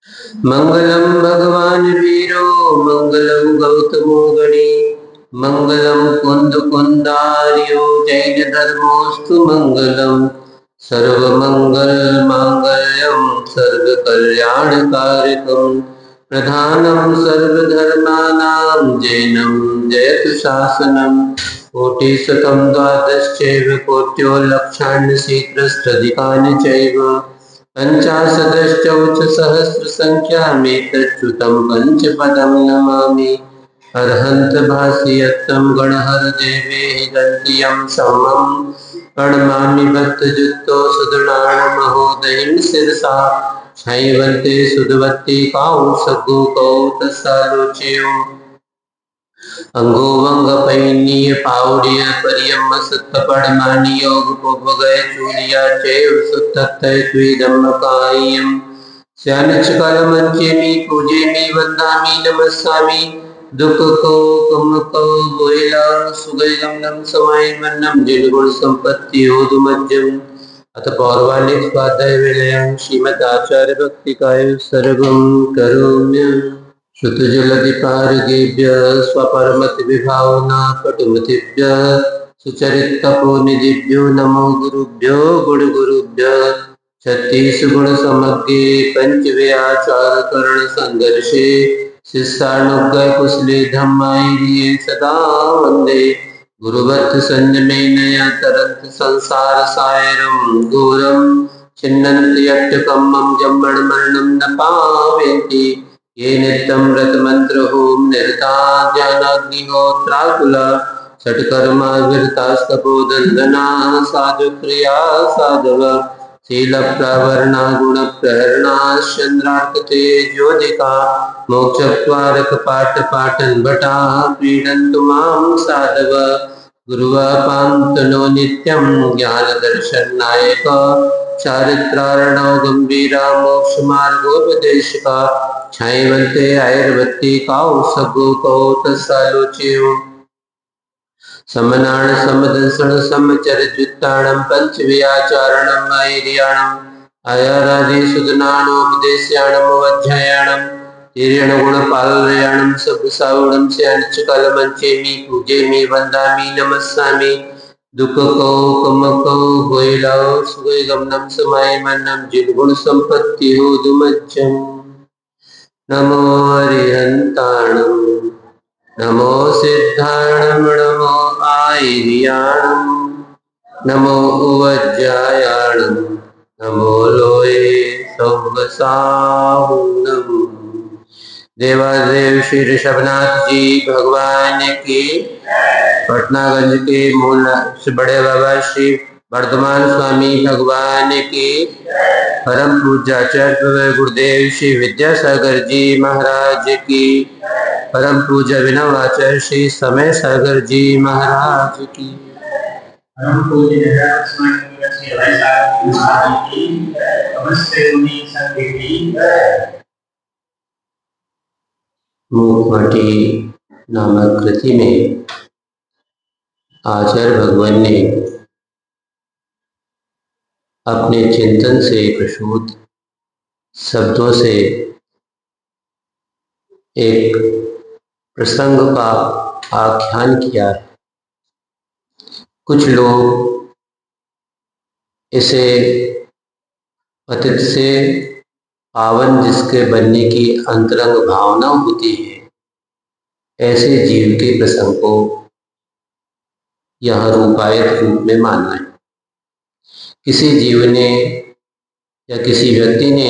मंगलम भगवान वीरो मंगलम गौतमो गणी मंगलम कुंद कुंदार्यो जैन धर्मोस्तु मंगलम सर्वमंगल मांगल्यम सर्व कल्याणकारिकम प्रधानम सर्वधर्मानां जैनम जयतु शासनम कोटिशतं द्वादशैव कोट्यो लक्षान्यशीत्रस्त्रधिकानि चैव पञ्चाशदश्चौचसहस्रसङ्ख्यामेतच्युतं पञ्चपदं नमामि अर्हन्त भाष्यत्तं गणहर देवे हिरण्यं समं प्रणमामि भक्तजुक्तो सुदृढाणमहोदयं शिरसा छैवन्ते सुधवत्ति कांसगो कौतसालोच्यो अंगोवंगपैनीय पाउडिय परियम सुत्तपड़मानी योग पोपगय चूलिया चैव सुत्तत्तय त्विदम्मकाय्यम स्यानचकलमंचेमि पूजेमि वन्दामि नमस्सामि दुख को कम को गोयला सुगैलम नम समाय मन्नम जिनगुण संपत्ति होदुमज्जम अथ पौर्वाणिक स्वाध्याय विलयं श्रीमद् आचार्य भक्ति काय सर्वं करोम्य श्रुतजलधिपारगेभ्य स्वपरमति विभावना कटुमतिभ्य सुचरितपोनिधिभ्यो नमो गुरुभ्यो गुणगुरुभ्य छत्तीस गुण समग्रे पंचव्याचार करण संघर्षे शिष्यानुग्रह कुशले धम्माय सदा वंदे गुरुवत्त संयमे नया तरंत संसार सायरम घोरम छिन्नन्ति यट्टकम्मं जम्मण मरणं न पावेति ये नित्यं व्रतमंत्र होम निरता ज्ञानाग्निहोत्राकुला षट्कर्मा विरतास्तपोदंदना साधुप्रिया साधव शीलप्रवर्णा गुणप्रहरणा चंद्रार्कते ज्योतिका मोक्षद्वारक पाठन भटा क्रीडन्तु मां साधव गुरुवापान्तनो नित्यं ज्ञानदर्शननायक चारित्रार्णव गंभीरा मोक्षमार्गोपदेशका छैवन्ते आयुर्वत्ति कौसगो कौतसालोच्यो समनाण समदंसण समचरजुत्ताणं पंचव्याचारणं ऐर्याणं आयारादि सुदनानोपदेश्याणं वज्झयाणं तिर्यणगुणपालयाणं सबसावणं स्यानचकलमंचेमि पूजेमि वन्दामि नमस्सामि दुख को कम को गोयलाओ सुगैगमनं समाय मन्नं जिनगुण संपत्ति हो दुमज्जम नमो हरिहन्ताणं नमो सिद्धाणं नमो आयर्याणं नमो उवज्जायाणं नमो लोये सौगसाहुणम् देवादेव श्री ऋषभनाथ जी भगवान की पटनागंज के मूल बड़े बाबा श्री वर्धमान स्वामी भगवान की परम पूज्याचार्य गुरुदेव श्री विद्यासागर जी महाराज की परम पूज्य विनवाचार्य श्री समय सागर जी महाराज की परम पूज्य मूकमाटी नामक कृति में आचार्य भगवान ने अपने चिंतन से प्रसूत शब्दों से एक प्रसंग का आख्यान किया है। कुछ लोग इसे पतित से पावन जिसके बनने की अंतरंग भावना होती है, ऐसे जीव के प्रसंग को यह रूपायत रूप में मानना है। किसी जीव ने या किसी व्यक्ति ने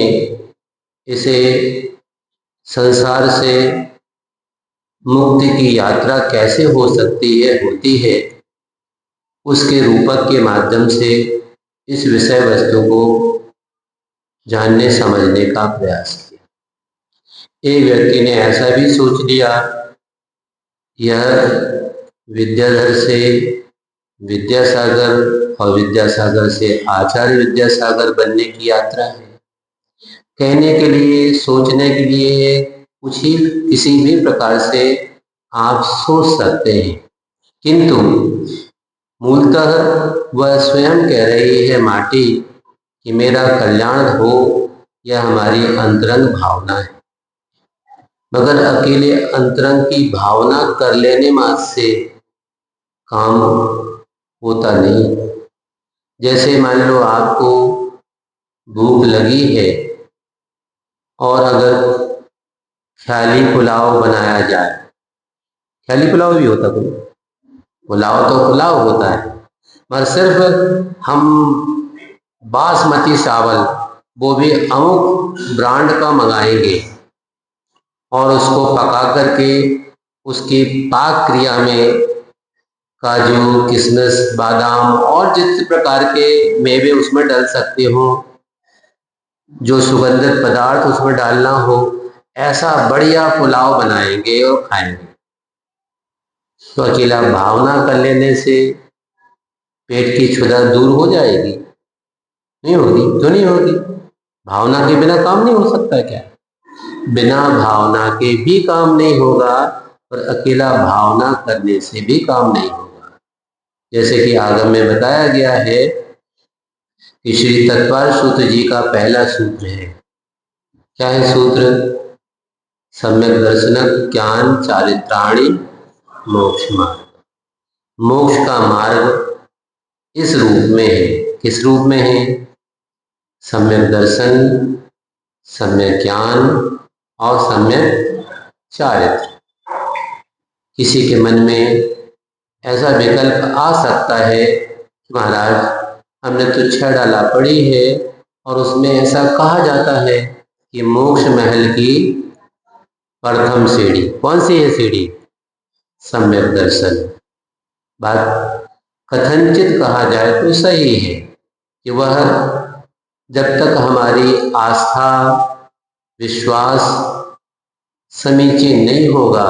इसे संसार से मुक्ति की यात्रा कैसे हो सकती है होती है, उसके रूपक के माध्यम से इस विषय वस्तु को जानने समझने का प्रयास किया। एक व्यक्ति ने ऐसा भी सोच लिया, यह विद्याधर से विद्यासागर और विद्यासागर से आचार्य विद्यासागर बनने की यात्रा है। कहने के लिए, सोचने के लिए कुछ ही किसी भी प्रकार से आप सोच सकते हैं, किंतु मूलतः वह स्वयं कह रही है माटी कि मेरा कल्याण हो यह हमारी अंतरंग भावना है। मगर अकेले अंतरंग की भावना कर लेने मात्र से काम होता नहीं। जैसे मान लो आपको भूख लगी है और अगर ख्याली पुलाव बनाया जाए, ख्याली पुलाव भी होता कोई, पुलाव तो पुलाव होता है, मगर सिर्फ हम बासमती चावल वो भी अमुक ब्रांड का मंगाएंगे और उसको पका करके उसकी पाक क्रिया में काजू, किशमिश, बादाम और जिस प्रकार के मेवे उसमें डाल सकते हो, जो सुगंधित पदार्थ उसमें डालना हो, ऐसा बढ़िया पुलाव बनाएंगे और खाएंगे। तो अकेला भावना कर लेने से पेट की क्षुधा दूर हो जाएगी? नहीं होगी। क्यों नहीं होगी? भावना के बिना काम नहीं हो सकता क्या? बिना भावना के भी काम नहीं होगा और अकेला भावना करने से भी काम नहीं होगा। जैसे कि आगम में बताया गया है कि श्री तत्पाल सूत्र जी का पहला सूत्र है। क्या है सूत्र? सम्यक दर्शन ज्ञान चारित्राणि मोक्ष मार्ग। मोक्ष का मार्ग इस रूप में है। किस रूप में है? सम्यक दर्शन, सम्यक ज्ञान और सम्यक चारित्र। किसी के मन में ऐसा विकल्प आ सकता है कि महाराज हमने तो 6 डाला पड़ी है और उसमें ऐसा कहा जाता है कि मोक्ष महल की प्रथम सीढ़ी कौन सी है? सीढ़ी सम्यक दर्शन। बात कथनचित कहा जाए तो सही है कि वह जब तक हमारी आस्था, विश्वास समीचीन नहीं होगा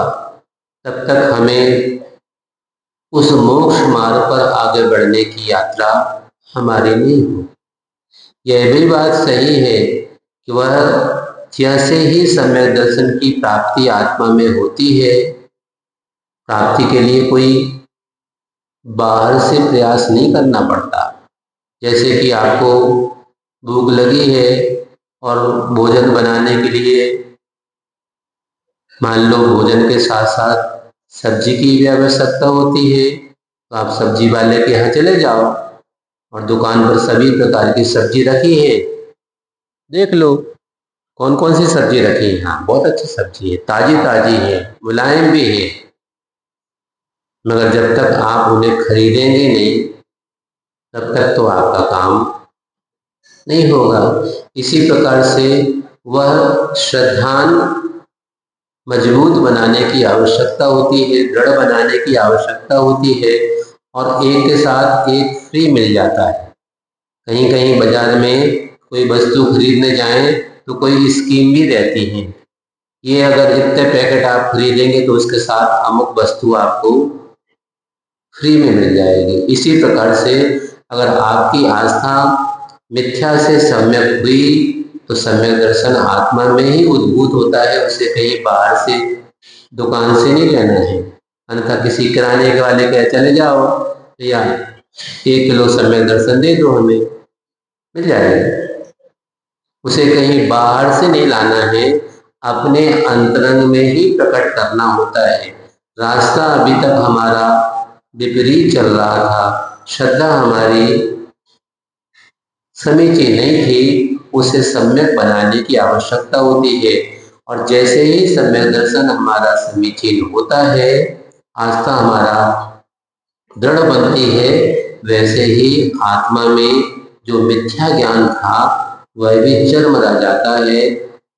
तब तक हमें उस मोक्ष मार्ग पर आगे बढ़ने की यात्रा हमारी नहीं हो। यह भी बात सही है कि वह जैसे ही सम्यक दर्शन की प्राप्ति आत्मा में होती है, प्राप्ति के लिए कोई बाहर से प्रयास नहीं करना पड़ता। जैसे कि आपको भूख लगी है और भोजन बनाने के लिए मान लो भोजन के साथ साथ सब्जी की भी आवश्यकता होती है, तो आप सब्जी वाले के यहाँ चले जाओ और दुकान पर सभी प्रकार की सब्जी रखी है, देख लो कौन कौन सी सब्जी रखी है। हाँ, बहुत अच्छी सब्जी है, ताजी ताजी है, मुलायम भी है। मगर जब तक आप उन्हें खरीदेंगे नहीं तब तक तो आपका काम नहीं होगा। इसी प्रकार से वह श्रद्धान मजबूत बनाने की आवश्यकता होती है, दृढ़ बनाने की आवश्यकता होती है और एक के साथ एक फ्री मिल जाता है। कहीं कहीं बाजार में कोई वस्तु खरीदने जाएं तो कोई स्कीम भी रहती है, ये अगर इतने पैकेट आप खरीदेंगे तो उसके साथ अमुक वस्तु आपको फ्री में मिल जाएगी। इसी प्रकार से अगर आपकी आस्था मिथ्या से सम्यक हुई तो सम्यक दर्शन आत्मा में ही उद्भूत होता है, उसे कहीं बाहर से दुकान से नहीं लेना है। अन्यथा किसी किराने के वाले कहे चले जाओ या 1 किलो सम्यक दर्शन दे दो, हमें मिल जाएगा। उसे कहीं बाहर से नहीं लाना है, अपने अंतरंग में ही प्रकट करना होता है। रास्ता अभी तक हमारा विपरीत चल रहा था, श्रद्धा हमारी समीचीन नहीं थी, उसे सम्यक बनाने की आवश्यकता होती है। और जैसे ही सम्यक दर्शन हमारा समीचीन होता है, आस्था हमारा दृढ़ बनती है, वैसे ही आत्मा में जो मिथ्या ज्ञान था वह भी चरमरा जाता है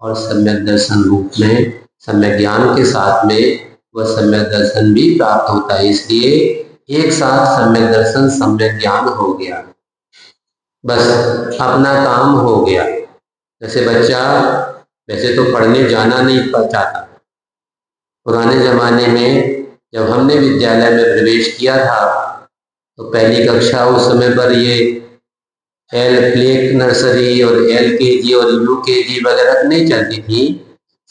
और सम्यक दर्शन रूप में सम्यक ज्ञान के साथ में वह सम्यक दर्शन भी प्राप्त होता है। इसलिए एक साथ सम्यक दर्शन सम्यक ज्ञान हो गया, बस अपना काम हो गया। जैसे बच्चा वैसे तो पढ़ने जाना नहीं चाहता। पुराने ज़माने में जब हमने विद्यालय में प्रवेश किया था तो पहली कक्षा उस समय पर ये प्ले नर्सरी और LKG और UKG वगैरह नहीं चलती थी।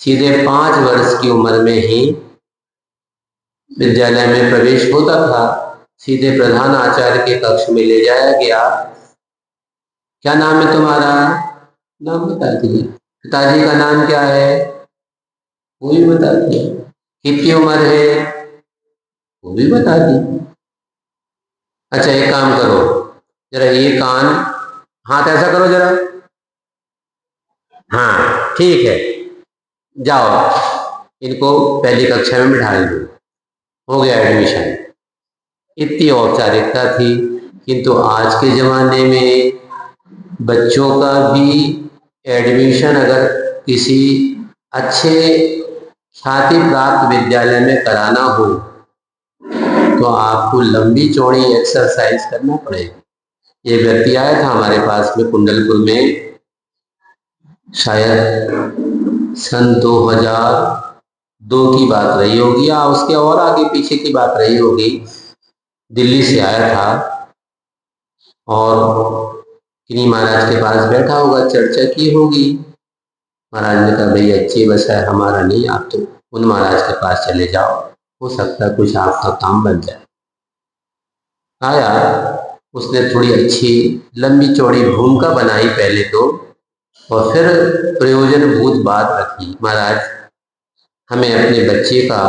सीधे 5 वर्ष की उम्र में ही विद्यालय में प्रवेश होता था, सीधे प्रधान आचार्य के कक्ष में ले जाया गया। क्या नाम है तुम्हारा? नाम बता दीजिए। पिताजी का नाम क्या है वो भी बता दिया, कितनी उम्र है वो भी बता दी। अच्छा एक काम करो, जरा ये कान, हाथ ऐसा करो जरा, हाँ ठीक है, जाओ इनको पहली कक्षा में बिठा दो, हो गया एडमिशन। इतनी औपचारिकता थी, किंतु आज के ज़माने में बच्चों का भी एडमिशन अगर किसी अच्छे ख्याति प्राप्त विद्यालय में कराना हो तो आपको लंबी चौड़ी एक्सरसाइज करना पड़ेगी। ये व्यक्ति आया था हमारे पास में कुंडलपुर में, शायद सन 2002 की बात रही होगी या उसके और आगे पीछे की बात रही होगी। दिल्ली से आया था और किन्हीं महाराज के पास बैठा होगा, चर्चा की होगी। महाराज ने कहा भैया अच्छी बस है, हमारा नहीं, आप तो उन महाराज के पास चले जाओ, हो सकता है कुछ आपका काम बन जाए। आया, उसने थोड़ी अच्छी लंबी चौड़ी भूमिका बनाई पहले तो, और फिर प्रयोजनभूत बात रखी, महाराज हमें अपने बच्चे का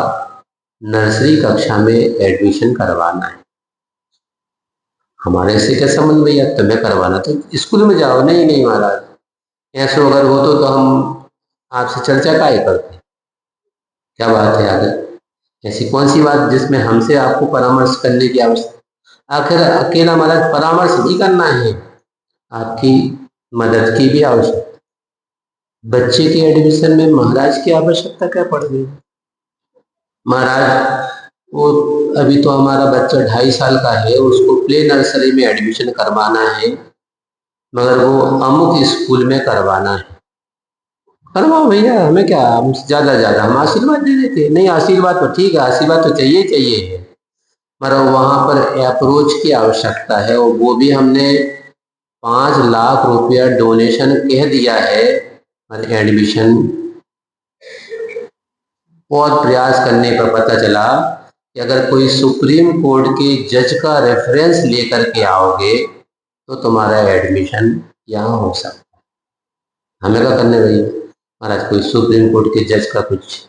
नर्सरी कक्षा में एडमिशन करवाना है। हमारे से क्या संबंध भैया, तुम्हें करवाना तो स्कूल में जाओ। नहीं नहीं महाराज, ऐसा अगर हो तो हम आपसे चर्चा काहे करते, क्या बात है आगे, ऐसी कौन सी बात जिसमें हमसे आपको परामर्श करने की आवश्यकता। आखिर अकेला महाराज परामर्श नहीं करना है, आपकी मदद की भी आवश्यकता। बच्चे के एडमिशन में महाराज की आवश्यकता क्या पड़ गई। महाराज वो अभी तो हमारा बच्चा 2.5 साल का है, उसको प्ले नर्सरी में एडमिशन करवाना है, मगर वो अमुक स्कूल में करवाना है। करवाओ भैया, हमें क्या, हम ज़्यादा हम आशीर्वाद दे देते। नहीं आशीर्वाद तो ठीक है, आशीर्वाद तो चाहिए है, मगर वहाँ पर अप्रोच की आवश्यकता है, और वो भी हमने 5 लाख रुपया डोनेशन कह दिया है। एडमिशन बहुत प्रयास करने पर पता चला कि अगर कोई सुप्रीम कोर्ट के जज का रेफरेंस लेकर के आओगे तो तुम्हारा एडमिशन यहाँ हो सकता है। हमें क्या करने भैया, महाराज कोई सुप्रीम कोर्ट के जज का कुछ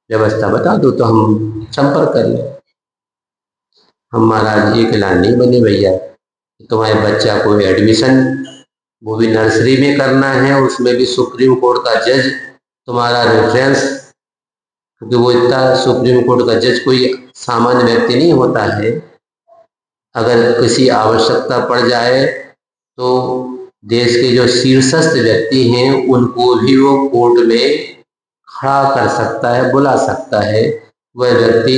व्यवस्था बता दो तो हम संपर्क कर लें। हम महाराज एक ऐलान नहीं बने भैया, तुम्हारे बच्चा को एडमिशन वो भी नर्सरी में करना है, उसमें भी सुप्रीम कोर्ट का जज तुम्हारा रेफरेंस, क्योंकि वो इतना सुप्रीम कोर्ट का जज कोई सामान्य व्यक्ति नहीं होता है। अगर किसी आवश्यकता पड़ जाए तो देश के जो शीर्षस्थ व्यक्ति हैं उनको भी वो कोर्ट में खड़ा कर सकता है, बुला सकता है। वह व्यक्ति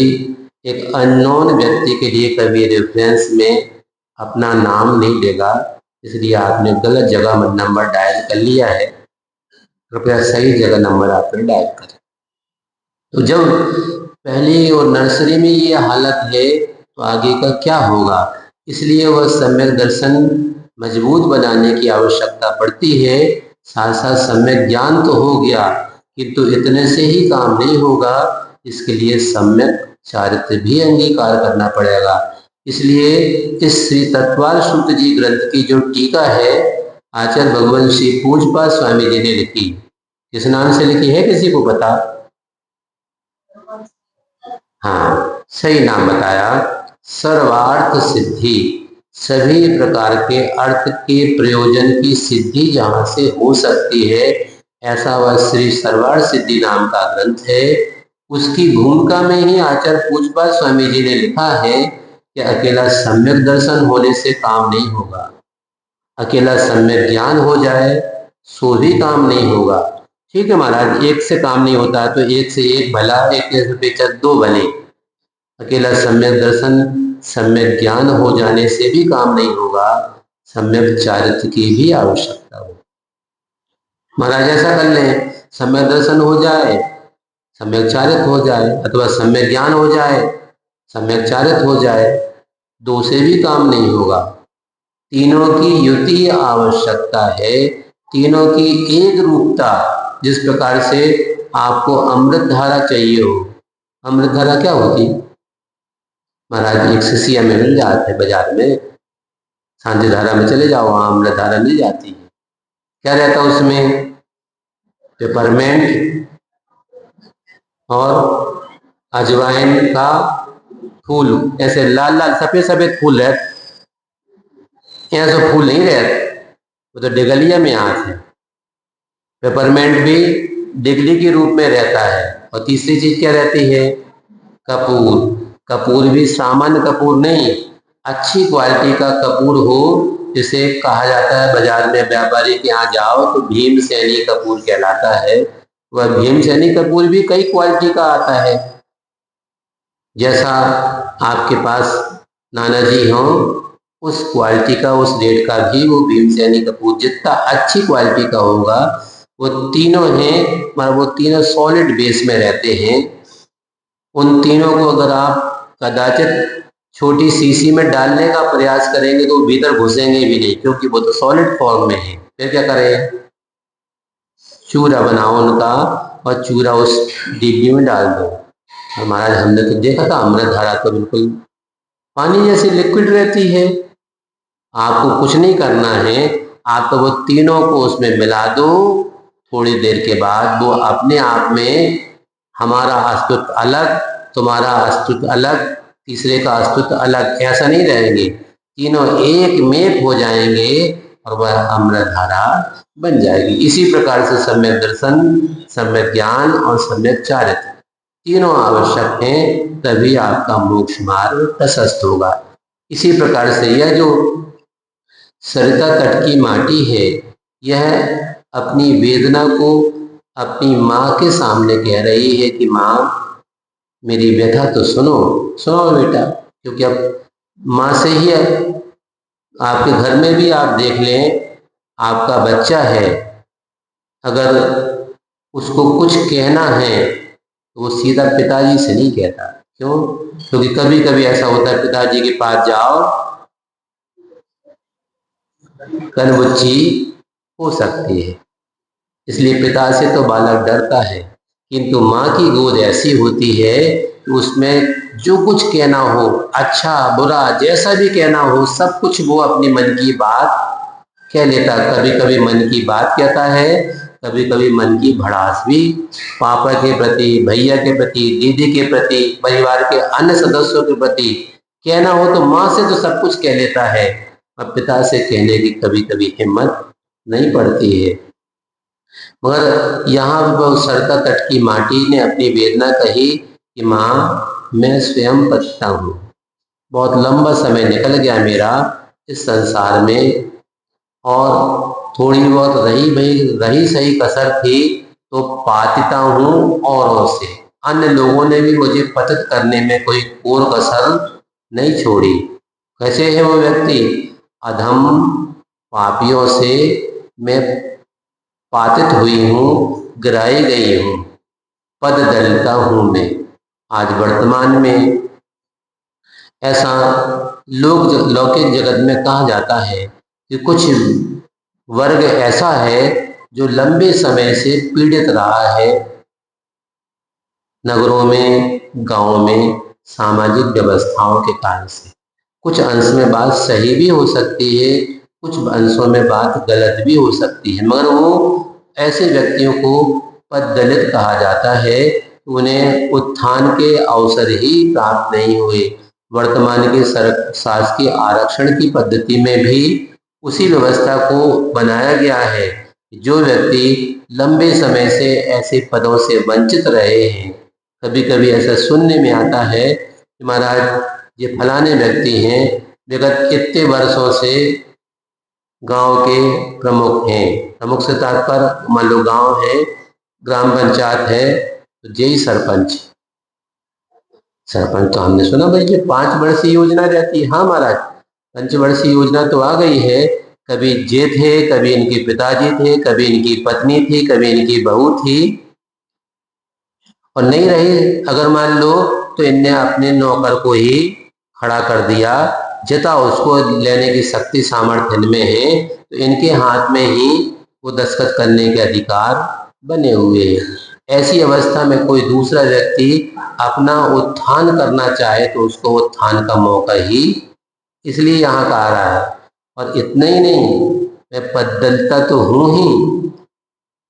एक अननोन व्यक्ति के लिए कभी रेफरेंस में अपना नाम नहीं देगा, इसलिए आपने गलत जगह नंबर डायल कर लिया है, कृपया सही जगह नंबर आपने डायल करें। तो जब पहली और नर्सरी में ये हालत है तो आगे का क्या होगा, इसलिए वह सम्यक दर्शन मजबूत बनाने की आवश्यकता पड़ती है। साथ साथ सम्यक ज्ञान तो हो गया, किंतु इतने से ही काम नहीं होगा, इसके लिए सम्यक चारित्र भी अंगीकार करना पड़ेगा। इसलिए इस श्री तत्वार सूत्र जी ग्रंथ की जो टीका है आचार्य भगवंत श्री पूज्यपाद स्वामी जी ने लिखी, किस नाम से लिखी है किसी को पता? हाँ सही नाम बताया, सर्वार्थ सिद्धि, सभी प्रकार के अर्थ के प्रयोजन की सिद्धि जहाँ से हो सकती है, ऐसा वह श्री सर्वार्थ सिद्धि नाम का ग्रंथ है। उसकी भूमिका में ही आचार्य पूज्यपाद स्वामी जी ने लिखा है कि अकेला सम्यक दर्शन होने से काम नहीं होगा, अकेला सम्यक ज्ञान हो जाए सो भी काम नहीं होगा। ठीक है महाराज, एक से काम नहीं होता तो एक से एक भला, एक से अपेक्षा 2 भले। अकेला सम्यक दर्शन सम्यक ज्ञान हो जाने से भी काम नहीं होगा, सम्यक चारित्र की भी आवश्यकता हो। महाराज ऐसा कर लें, सम्यक दर्शन हो जाए, सम्यक चारित्र हो जाए, अथवा सम्यक ज्ञान हो जाए, सम्यक चारित्र हो जाए, 2 से भी काम नहीं होगा। तीनों की युति आवश्यकता है, तीनों की एक रूपता। जिस प्रकार से आपको अमृत धारा चाहिए हो, अमृत धारा क्या होती महाराज, एक शीशिया में मिल जाते हैं बाजार में, शांति धारा में चले जाओ वहाँ अमृत धारा मिल जाती है। क्या रहता उसमें, पेपरमेंट और अजवाइन का फूल, ऐसे लाल लाल सफेद सफेद फूल रहते, ऐसे फूल नहीं रहते, वो तो डिगलिया में आते हैं। पेपरमेंट भी डिगली के रूप में रहता है। और तीसरी चीज क्या रहती है? कपूर। कपूर भी सामान्य कपूर नहीं, अच्छी क्वालिटी का कपूर हो, जिसे कहा जाता है बाजार में व्यापारी के यहाँ जाओ तो भीमसेनी कपूर कहलाता है। वह भीमसेनी कपूर भी कई क्वालिटी का आता है। जैसा आपके पास नाना जी हो उस क्वालिटी का, उस रेट का भी वो भीमसेनी कपूर जितना अच्छी क्वालिटी का होगा। वो तीनों हैं, मगर वो तीनों सॉलिड बेस में रहते हैं। उन तीनों को अगर आप कदाचित छोटी शीशी में डालने का प्रयास करेंगे तो भीतर घुसेंगे भी नहीं, क्योंकि वो तो सॉलिड फॉर्म में है। फिर क्या करें? चूरा बनाओ उनका और चूरा उस डिब्बी में डाल दो। महाराज हमने तो देखा था, अमृत धारा तो बिल्कुल पानी जैसी लिक्विड रहती है। आपको कुछ नहीं करना है, आप तो वो तीनों को उसमें मिला दो। थोड़ी देर के बाद वो अपने आप में, हमारा अस्तित्व अलग, तुम्हारा अस्तित्व अलग, तीसरे का अस्तित्व अलग, ऐसा नहीं रहेंगे, तीनों एक में हो जाएंगे और वह अमृत धारा बन जाएगी। इसी प्रकार से सम्यक दर्शन, सम्यक ज्ञान और सम्यक चारित्र तीनों आवश्यक हैं, तभी आपका मोक्ष मार्ग प्रशस्त होगा। इसी प्रकार से यह जो सरिता तट की माटी है, यह अपनी वेदना को अपनी माँ के सामने कह रही है कि माँ मेरी व्यथा तो सुनो, सुनो बेटा। क्योंकि अब माँ से ही, आपके घर में भी आप देख लें, आपका बच्चा है, अगर उसको कुछ कहना है तो वो सीधा पिताजी से नहीं कहता। क्यों? क्योंकि कभी कभी ऐसा होता है, पिताजी के पास जाओ, कनबुच्ची हो सकती है, इसलिए पिता से तो बालक डरता है। किंतु माँ की गोद ऐसी होती है कि उसमें जो कुछ कहना हो, अच्छा बुरा जैसा भी कहना हो, सब कुछ वो अपनी मन की बात कह लेता। कभी कभी मन की बात कहता है, कभी कभी मन की भड़ास भी, पापा के प्रति, भैया के प्रति, दीदी के प्रति, परिवार के अन्य सदस्यों के प्रति कहना हो तो माँ से तो सब कुछ कह लेता है, और पिता से कहने की कभी कभी हिम्मत नहीं पड़ती है। मगर यहाँ वो सरिता तट की माटी ने अपनी वेदना कही कि माँ मैं स्वयं पछता हूँ, बहुत लंबा समय निकल गया मेरा इस संसार में, और थोड़ी बहुत रही सही कसर थी तो पातिता हूँ औरों से। अन्य लोगों ने भी मुझे पतित करने में कोई कोर कसर नहीं छोड़ी। कैसे है वो व्यक्ति? अधम पापियों से मैं पातित हुई हूँ, गिराई गई हूँ, पद दलिता हूँ मैं। आज वर्तमान में ऐसा लौकिक जगत में कहा जाता है कि कुछ वर्ग ऐसा है जो लंबे समय से पीड़ित रहा है, नगरों में, गांवों में, सामाजिक व्यवस्थाओं के कारण से। कुछ अंश में बात सही भी हो सकती है, कुछ अंशों में बात गलत भी हो सकती है, मगर वो ऐसे व्यक्तियों को पददलित कहा जाता है, उन्हें उत्थान के अवसर ही प्राप्त नहीं हुए। वर्तमान के शासकीय आरक्षण की पद्धति में भी उसी व्यवस्था को बनाया गया है। जो व्यक्ति लंबे समय से ऐसे पदों से वंचित रहे हैं, कभी कभी ऐसा सुनने में आता है कि महाराज ये फलाने व्यक्ति हैं, विगत कितने वर्षों से गांव के प्रमुख हैं। प्रमुख से तात्पर्य, मान लो गांव है, ग्राम पंचायत है, तो जेई सरपंच तो हमने सुना भाई ये 5 वर्षीय योजना रहती है। हाँ महाराज, 5 वर्षीय योजना तो आ गई है। कभी जे थे, कभी इनके पिताजी थे, कभी इनकी पत्नी थी, कभी इनकी बहू थी, और नहीं रही अगर मान लो तो इनने अपने नौकर को ही खड़ा कर दिया, जितना उसको लेने की शक्ति सामर्थ्य इनमें है, तो इनके हाथ में ही वो दस्तखत करने के अधिकार बने हुए हैं। ऐसी अवस्था में कोई दूसरा व्यक्ति अपना उत्थान करना चाहे तो उसको उत्थान का मौका ही इसलिए यहाँ का आ रहा है। और इतना ही नहीं, मैं पददलिता तो हूँ ही,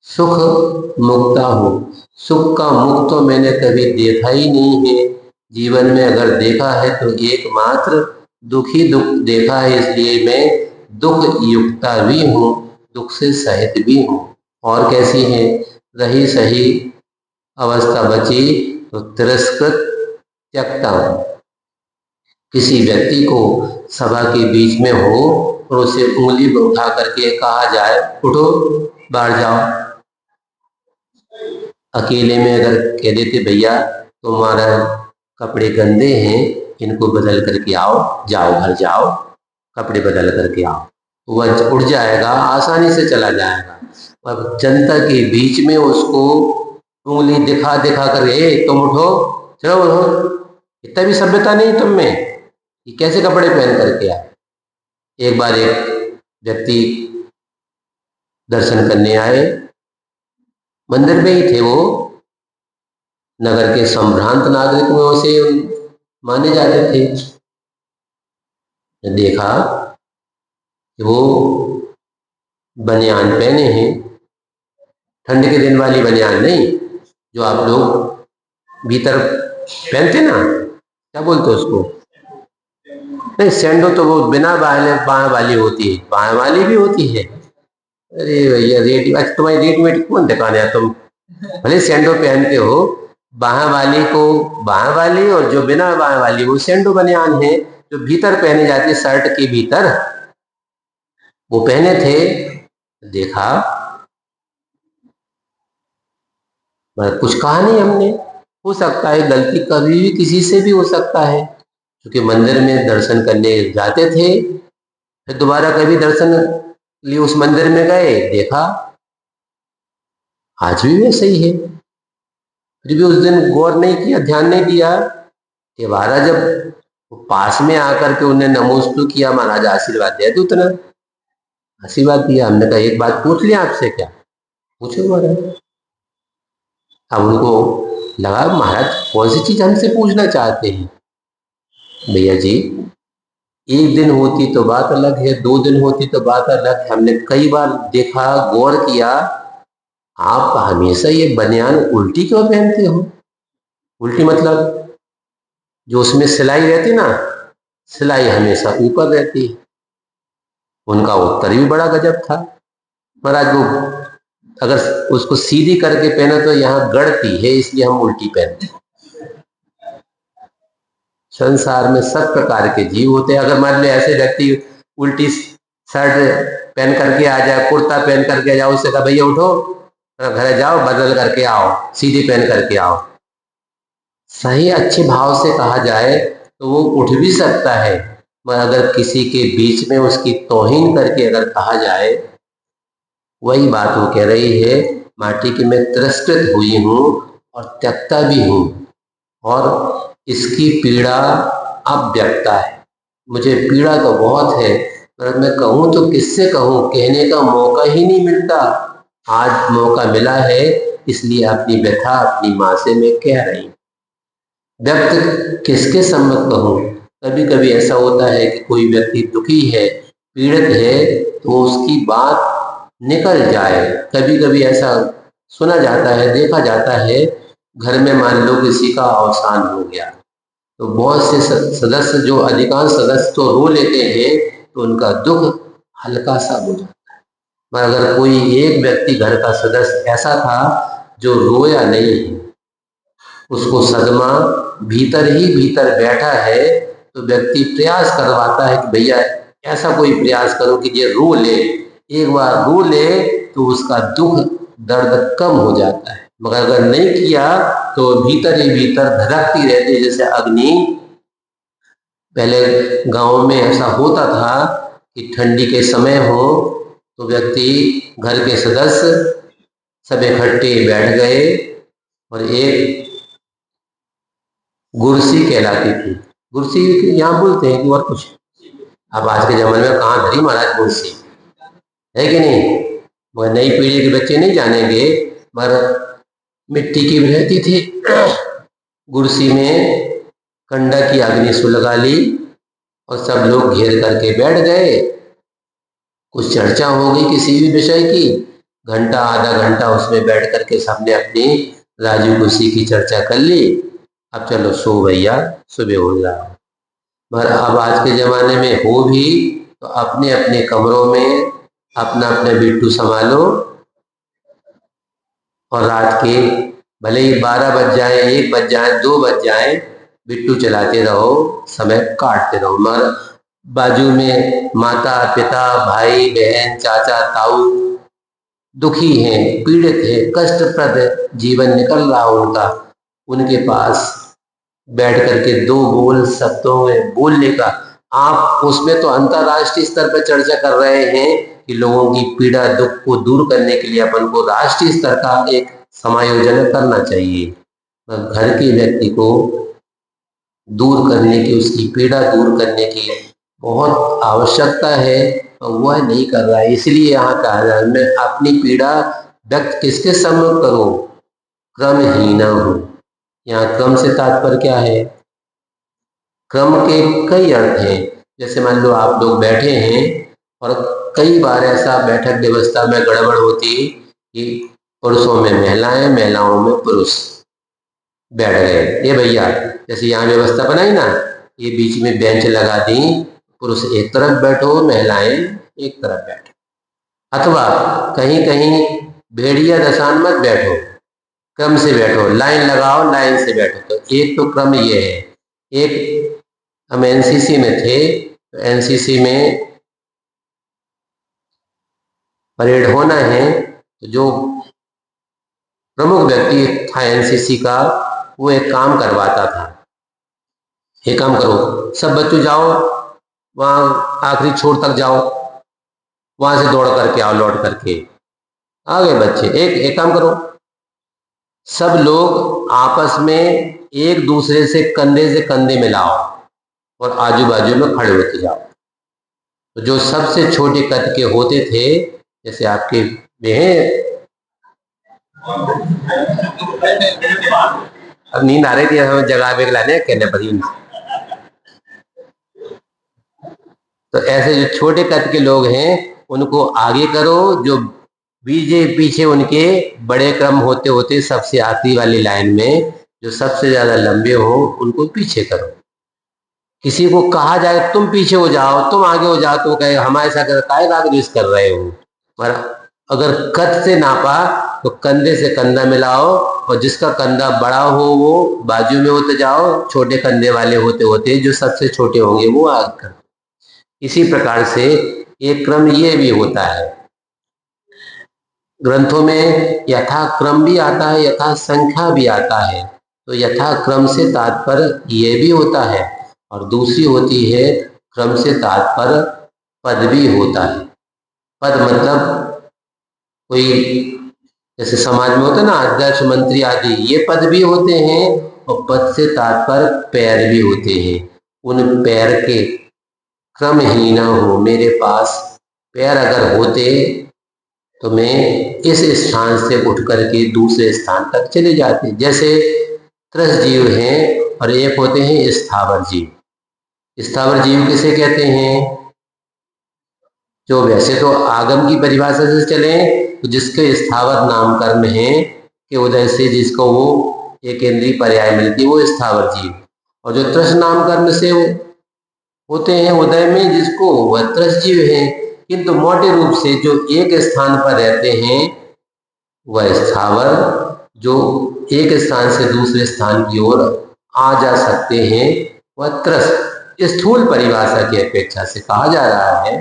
सुख मुक्ता हूँ। सुख का मुक्त तो मैंने कभी देखा ही नहीं है। जीवन में अगर देखा है तो एकमात्र दुख ही दुख देखा है, इसलिए मैं दुख युक्ता भी हूँ, दुख से सहित भी हूँ। और कैसी है? रही सही अवस्था बची तो तिरस्कृत त्यक्ता हूँ। किसी व्यक्ति को सभा के बीच में हो और उसे उंगली पर उठा करके कहा जाए उठो बाहर जाओ, अकेले में अगर कह देते भैया तुम्हारा कपड़े गंदे हैं, इनको बदल करके आओ, जाओ घर जाओ, कपड़े बदल करके आओ, वह उठ जाएगा, आसानी से चला जाएगा। अब जनता के बीच में उसको उंगली दिखा दिखा कर तुम उठो, चलो उठो, इतना भी सभ्यता नहीं तुम में, ये कैसे कपड़े पहन करके आए। एक बार एक व्यक्ति दर्शन करने आए, मंदिर में ही थे वो, नगर के संभ्रांत नागरिक में से माने जाते थे। देखा कि वो बनियान पहने हैं, ठंड के दिन वाली बनियान नहीं, जो आप लोग भीतर पहनते ना, क्या बोलते उसको, नहीं सैंडो तो वो बिना बाएं वाली होती है, बाएं वाली भी होती है। अरे भैया रेडी, अच्छा तुम्हारी रेडीमेड कौन दिखाने तुम भले सैंडो पहनते हो, बाएं वाली को बाएं वाली और जो बिना बाएं वाली वो सैंडो बनियान है, जो भीतर पहनी जाती है शर्ट के भीतर, वो पहने थे। देखा, कुछ कहा नहीं हमने, हो सकता है गलती कभी भी किसी से भी हो सकता है, क्योंकि मंदिर में दर्शन करने जाते थे, फिर दोबारा कभी दर्शन लिए उस मंदिर में गए, देखा आज भी वैसे ही है। फिर भी उस दिन गौर नहीं किया, ध्यान नहीं दिया। दोबारा जब पास में आकर के उन्हें नमोस्तु किया, महाराज आशीर्वाद दे दो, उतना आशीर्वाद दिया। हमने कहा एक बात पूछ लिया आपसे, क्या पूछो महाराज। अब उनको लगा महाराज कौन सी चीज हमसे पूछना चाहते हैं। भैया जी, एक दिन होती तो बात अलग है, 2 दिन होती तो बात अलग है। हमने कई बार देखा, गौर किया, आप हमेशा ये बनियान उल्टी क्यों पहनते हो? उल्टी मतलब जो उसमें सिलाई रहती ना, सिलाई हमेशा ऊपर रहती है। उनका उत्तर भी बड़ा गजब था, महाराज वो अगर उसको सीधी करके पहना तो यहाँ गड़ती है, इसलिए हम उल्टी पहनते हैं। संसार में सब प्रकार के जीव होते हैं। अगर मान लो ऐसे व्यक्ति उल्टी शर्ट पहन करके आ जाए, कुर्ता पहन करके जाओ, उससे कहा भैया उठो घर जाओ, बदल करके आओ, सीधी पहन करके आओ, सही अच्छे भाव से कहा जाए तो वो उठ भी सकता है। मगर अगर किसी के बीच में उसकी तौहीन करके अगर कहा जाए, वही बात वो कह रही है, माटी की मैं तिरस्कृत हुई हूँ और त्यक्ता भी हूँ, और इसकी पीड़ा अब व्यक्ता है। मुझे पीड़ा तो बहुत है, पर मैं कहूँ तो किससे कहूँ, कहने का मौका ही नहीं मिलता। आज मौका मिला है, इसलिए अपनी व्यथा अपनी माँ से मैं कह रही हूँ। व्यक्त किसके सम्मत कहूँ? कभी कभी ऐसा होता है कि कोई व्यक्ति दुखी है, पीड़ित है, तो उसकी बात निकल जाए। कभी कभी ऐसा सुना जाता है, देखा जाता है, घर में मान लो किसी का अवसान हो गया तो बहुत से सदस्य, जो अधिकांश सदस्य तो रो लेते हैं, तो उनका दुख हल्का सा हो जाता है। मगर अगर कोई एक व्यक्ति घर का सदस्य ऐसा था जो रोया नहीं, उसको सदमा भीतर ही भीतर बैठा है, तो व्यक्ति प्रयास करवाता है कि भैया ऐसा कोई प्रयास करो कि ये रो ले। एक बार रो ले तो उसका दुख दर्द कम हो जाता है, मगर अगर नहीं किया तो भीतर ही भीतर धड़कती रहती है जैसे अग्नि। पहले गांव में ऐसा होता था कि ठंडी के समय हो तो व्यक्ति, घर के सदस्य सब इकट्ठे बैठ गए और एक गुरसी कहलाती थी, गुरसी यहाँ बोलते हैं कि और कुछ, अब आज के जमाने में कहाँ धरी महाराज गुरसी, है कि नहीं? मगर नई पीढ़ी के बच्चे नहीं जानेंगे, मगर मिट्टी की रहती थी, गुरसी में कंडा की अग्नि सुलगा ली और सब लोग घेर करके बैठ गए। कुछ चर्चा हो गई किसी भी विषय की, घंटा आधा घंटा उसमें बैठ करके सबने अपनी राजी खुशी की चर्चा कर ली, अब चलो सो भैया, सुबह हो जाओ। मगर अब आज के ज़माने में हो भी तो अपने अपने कमरों में अपना अपना बिट्टू संभालो, और रात के भले ही 12 बज जाए, 1 बज जाए, 2 बज जाए, बिट्टू चलाते रहो, समय काटते रहो। मगर बाजू में माता पिता भाई बहन चाचा ताऊ दुखी हैं, पीड़ित हैं, कष्टप्रद जीवन निकल रहा उनका, उनके पास बैठ करके 2 बोल शब्दों में बोलने का, आप उसमें तो अंतर्राष्ट्रीय स्तर पर चर्चा कर रहे हैं कि लोगों की पीड़ा दुख को दूर करने के लिए अपन को राष्ट्रीय स्तर का एक समायोजन करना चाहिए। घर के व्यक्ति को दूर करने की, उसकी पीड़ा दूर करने की बहुत आवश्यकता है, और वह नहीं कर रहा है। इसलिए यहाँ कहा जाए, मैं अपनी पीड़ा व्यक्त किसके सम्मुख करूं? क्रमहीन हूं। यहाँ क्रम से तात्पर्य क्या है? क्रम के कई अर्थ हैं। जैसे मान लो आप लोग बैठे हैं और कई बार ऐसा बैठक व्यवस्था में गड़बड़ होती कि पुरुषों में महिलाएं, महिलाओं में पुरुष बैठ गए। ये भैया जैसे यहाँ व्यवस्था बनाई ना, ये बीच में बेंच लगा दी, पुरुष एक तरफ बैठो, महिलाएं एक तरफ बैठो। अथवा कहीं कहीं भेड़िया दशान मत बैठो, क्रम से बैठो, लाइन लगाओ, लाइन से बैठो। तो एक तो क्रम ये है। एक हम एनसीसी में थे, तो एनसीसी में परेड होना है, तो जो प्रमुख व्यक्ति था एनसीसी का, वो एक काम करवाता था। एक काम करो, सब बच्चों जाओ वहाँ आखिरी छोर तक जाओ, वहां से दौड़ करके आओ, लौट करके आ गए बच्चे। एक काम करो, सब लोग आपस में एक दूसरे से कंधे मिलाओ और आजू बाजू में खड़े होते जाओ। तो जो सबसे छोटे कद के होते थे, जैसे आपके में अब नींद आ रही थी, हमें जगह पे लाने कहने पड़ी। तो ऐसे जो छोटे कद के लोग हैं उनको आगे करो, जो पीछे उनके बड़े क्रम होते होते सबसे आखिरी वाली लाइन में जो सबसे ज्यादा लंबे हो उनको पीछे करो। किसी को कहा जाए तुम पीछे हो जाओ, तुम आगे हो जाओ, तो कहे हमारे साथ काय रागरीस कर रहे हो। पर अगर कद से नापा तो कंधे से कंधा मिलाओ, और जिसका कंधा बड़ा हो वो बाजू में होते जाओ, छोटे कंधे वाले होते होते जो सबसे छोटे होंगे वो आगे कर। इसी प्रकार से एक क्रम ये भी होता है। ग्रंथों में यथा क्रम भी आता है, यथा संख्या भी आता है। तो यथा क्रम से तात्पर्य ये भी होता है, और दूसरी होती है क्रम से तात्पर्य पद भी होता है। पद मतलब कोई जैसे समाज में होता है ना, अध्यक्ष मंत्री आदि, ये पद भी होते हैं, और पद से तात्पर्य पैर भी होते हैं। उन पैर के क्रमहीन हो, मेरे पास पैर अगर होते तो मैं इस स्थान से उठ करके दूसरे स्थान तक चले जाते। जैसे त्रस जीव हैं और एक होते हैं स्थावर जीव। स्थावर जीव किसे कहते हैं? जो वैसे तो आगम की परिभाषा से चले तो जिसके स्थावर नामकरण है कि उदय से जिसको वो एक केंद्रीय पर्याय मिलती है वो स्थावर जीव, और जो त्रस नामकरण से होते हैं उदय में जिसको वह त्रस जीव है। किंतु मोटे रूप से जो एक स्थान पर रहते हैं वह स्थावर, जो एक स्थान से दूसरे स्थान की ओर आ जा सकते हैं वह त्रस। स्थूल परिभाषा की अपेक्षा से कहा जा रहा है।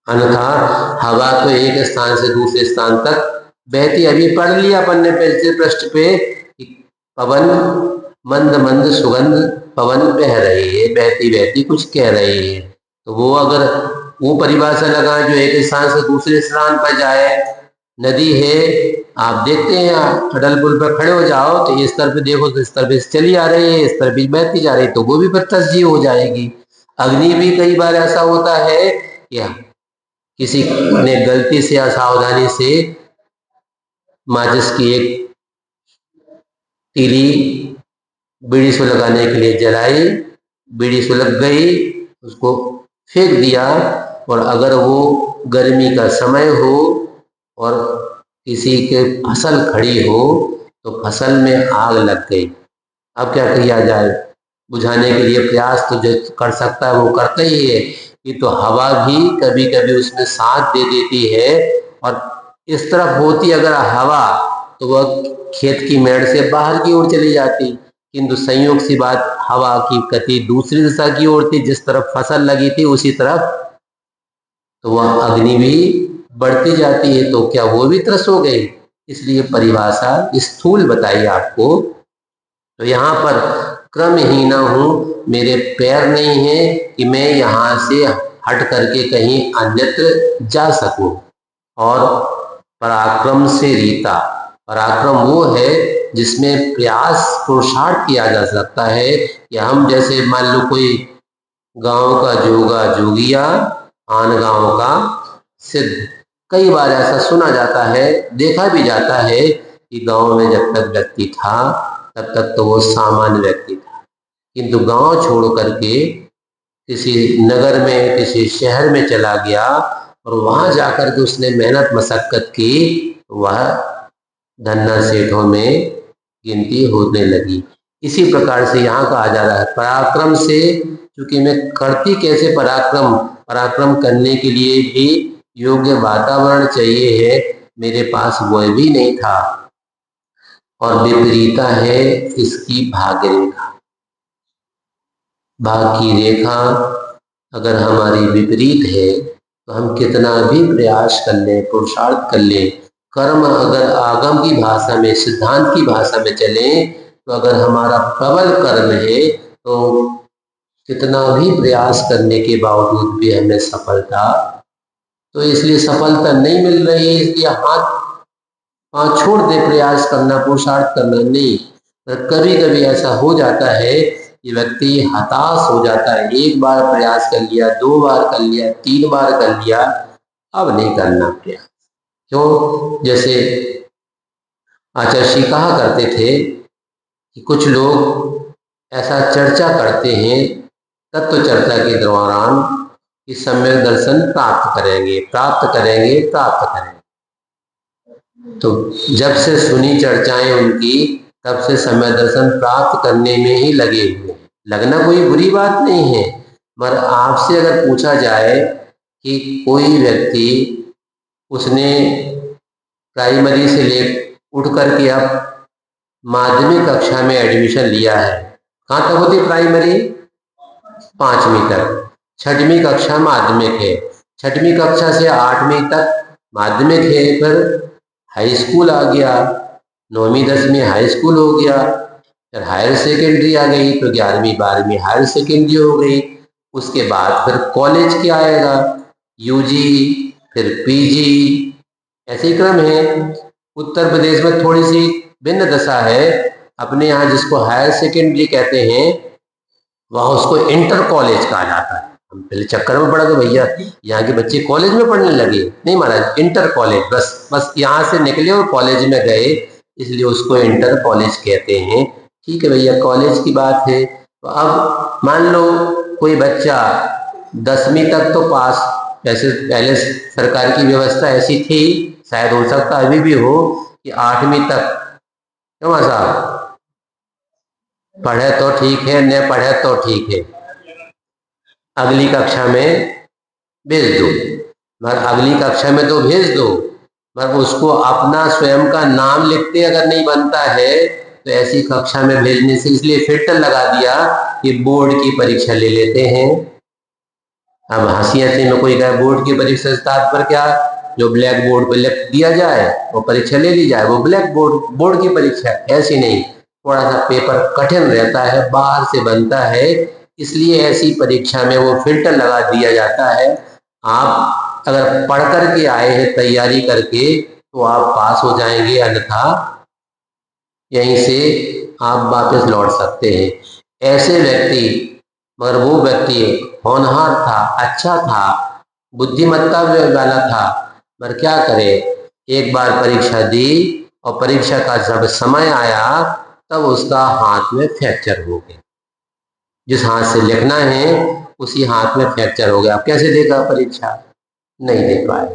अन्यथा हवा तो एक स्थान से दूसरे स्थान तक बहती। अभी पढ़ लिया अपन ने पृष्ठ पे, पवन मंद मंद सुगंध पवन बह रही है, बहती बहती कुछ कह रही है। तो वो अगर वो परिभाषा लगा जो एक स्थान से दूसरे स्थान पर जाए, नदी है, आप देखते हैं अटल पुल पर खड़े हो जाओ तो इस तरफ देखो तो इस तरफ से चली आ रही है, इस तरफ भी बहती जा रही है, तो वो भी तस्जीह हो जाएगी। अग्नि भी कई बार ऐसा होता है कि किसी ने गलती से असावधानी से माचिस की एक तीली बीड़ी से लगाने के लिए जलाई, बीड़ी से लग गई, उसको फेंक दिया, और अगर वो गर्मी का समय हो और किसी के फसल खड़ी हो तो फसल में आग लग गई। अब क्या किया जाए? बुझाने के लिए प्रयास तो जो कर सकता है वो करता ही है। कि तो हवा भी कभी कभी उसमें साथ दे देती है, और इस तरफ होती अगर हवा तो वह खेत की मेड़ से बाहर की ओर चली जाती, किंतु संयोग सी बात हवा की गति दूसरी दिशा की ओर थी, जिस तरफ फसल लगी थी उसी तरफ, तो वह अग्नि भी बढ़ती जाती है, तो क्या वो भी त्रस्त हो गई? इसलिए परिभाषा स्थूल बताई आपको। तो यहाँ पर क्रमहीना हूँ, मेरे पैर नहीं है कि मैं यहाँ से हट करके कहीं अन्यत्र जा सकूं। और पराक्रम से रीता, पराक्रम वो है जिसमें प्रयास पुरुषार्थ किया जा सकता है। कि हम जैसे मान लो कोई गांव का जोगा जोगिया, आन गांव का सिद्ध, कई बार ऐसा सुना जाता है, देखा भी जाता है कि गांव में जब तक व्यक्ति था तब तक तो वो सामान्य व्यक्ति था, किंतु गांव छोड़ करके किसी नगर में किसी शहर में चला गया और वहां जाकर के उसने मेहनत मशक्कत की, वह धन्ना सेठों में गिनती होने लगी। इसी प्रकार से यहाँ कहा जा रहा है पराक्रम से, क्योंकि मैं करती कैसे पराक्रम, पराक्रम करने के लिए भी योग्य वातावरण चाहिए है, मेरे पास वह भी नहीं था। और विपरीता है इसकी भाग्य रेखा। भाग्य की रेखा अगर हमारी विपरीत है तो हम कितना भी प्रयास कर लें, पुरुषार्थ कर लें, कर्म अगर आगम की भाषा में, सिद्धांत की भाषा में चले, तो अगर हमारा प्रबल कर्म है तो कितना भी प्रयास करने के बावजूद भी हमें सफलता, तो इसलिए सफलता नहीं मिल रही है इसलिए हाथ छोड़ दे प्रयास करना, पुरुषार्थ करना नहीं। पर कभी कभी ऐसा हो जाता है कि व्यक्ति हताश हो जाता है, एक बार प्रयास कर लिया, दो बार कर लिया, तीन बार कर लिया, अब नहीं करना प्रयास। क्यों? जैसे आचार्य कहा करते थे कि कुछ लोग ऐसा चर्चा करते हैं तत्व चर्चा के दौरान कि सम्यक दर्शन प्राप्त करेंगे, प्राप्त करेंगे, प्राप्त करेंगे। तो जब से सुनी चर्चाएं उनकी, तब से समय दर्शन प्राप्त करने में ही लगे हुए। लगना कोई बुरी बात नहीं है, मगर आपसे अगर पूछा जाए कि कोई व्यक्ति उसने प्राइमरी से ले उठ करके अब माध्यमिक कक्षा में एडमिशन लिया है, कहाँ तक होती प्राइमरी? 5वीं तक। 6वीं कक्षा माध्यमिक है, 6वीं कक्षा से 8वीं तक माध्यमिक है, फिर हाई स्कूल आ गया, 9वीं 10वीं हाई स्कूल हो गया, फिर हायर सेकेंडरी आ गई, तो 11वीं 12वीं हायर सेकेंडरी हो गई। उसके बाद फिर कॉलेज क्या आएगा, यूजी, फिर पीजी, ऐसे क्रम है। उत्तर प्रदेश में थोड़ी सी भिन्न दशा है, अपने यहाँ जिसको हायर सेकेंडरी कहते हैं वहाँ उसको इंटर कॉलेज कहा जाता है। हम पहले चक्कर में पड़ा कि भैया यहाँ के बच्चे कॉलेज में पढ़ने लगे, नहीं महाराज, इंटर कॉलेज, बस यहाँ से निकले और कॉलेज में गए, इसलिए उसको इंटर कॉलेज कहते हैं। ठीक है भैया, कॉलेज की बात है। तो अब मान लो कोई बच्चा 10वीं तक तो पास, वैसे पहले सरकार की व्यवस्था ऐसी थी, शायद हो सकता अभी भी हो, कि 8वीं तक, क्यों साहब, पढ़े तो ठीक है, न पढ़े तो ठीक है, अगली कक्षा में भेज दो। मगर अगली कक्षा में तो भेज दो, मगर उसको अपना स्वयं का नाम लिखते अगर नहीं बनता है तो ऐसी कक्षा में भेजने से, इसलिए फिल्टर लगा दिया कि बोर्ड की परीक्षा ले लेते हैं। अब हंसी हंसी में कोई कहे बोर्ड की परीक्षा से तात्पर्य क्या, जो ब्लैक बोर्ड पर लिख दिया जाए वो परीक्षा ले ली जाए, वो ब्लैक बोर्ड की परीक्षा। ऐसी नहीं, थोड़ा सा पेपर कठिन रहता है, बाहर से बनता है, इसलिए ऐसी परीक्षा में वो फिल्टर लगा दिया जाता है। आप अगर पढ़ करके आए हैं तैयारी करके तो आप पास हो जाएंगे, अन्यथा यहीं से आप वापस लौट सकते हैं। ऐसे व्यक्ति, मगर वो व्यक्ति होनहार था, अच्छा था, बुद्धिमत्ता वाला था, मगर क्या करे, एक बार परीक्षा दी और परीक्षा का जब समय आया तब उसका हाथ में फ्रैक्चर हो गया। जिस हाथ से लिखना है उसी हाथ में फ्रैक्चर हो गया। कैसे देगा परीक्षा? नहीं दे पाए।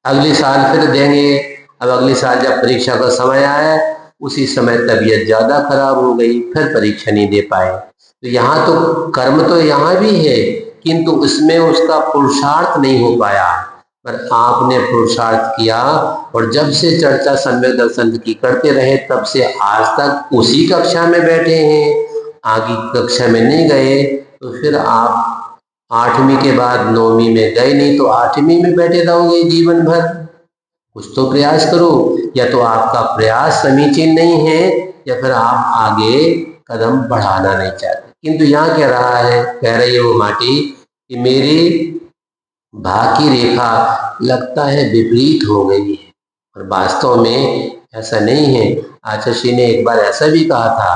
अगले साल फिर देंगे। अब अगले साल जब परीक्षा का समय आया, उसी समय तबीयत ज़्यादा खराब हो गई, फिर परीक्षा नहीं दे पाए। तो यहाँ तो कर्म तो यहाँ भी है, किंतु उसमें उसका पुरुषार्थ नहीं हो पाया। पर आपने पुरुषार्थ किया, और जब से चर्चा सम्यक दर्शन की करते रहे, तब से आज तक उसी कक्षा में बैठे हैं, आगे कक्षा में नहीं गए। तो फिर आप 8वीं के बाद 9वीं में गए नहीं, तो 8वीं में बैठे रहोगे जीवन भर। कुछ तो प्रयास करो। या तो आपका प्रयास समीचीन नहीं है, या फिर आप आगे कदम बढ़ाना नहीं चाहते। किंतु यहाँ कह रही है वो माटी कि मेरी भाग की रेखा लगता है विपरीत हो गई है, और वास्तव में ऐसा नहीं है। आचार्य ने एक बार ऐसा भी कहा था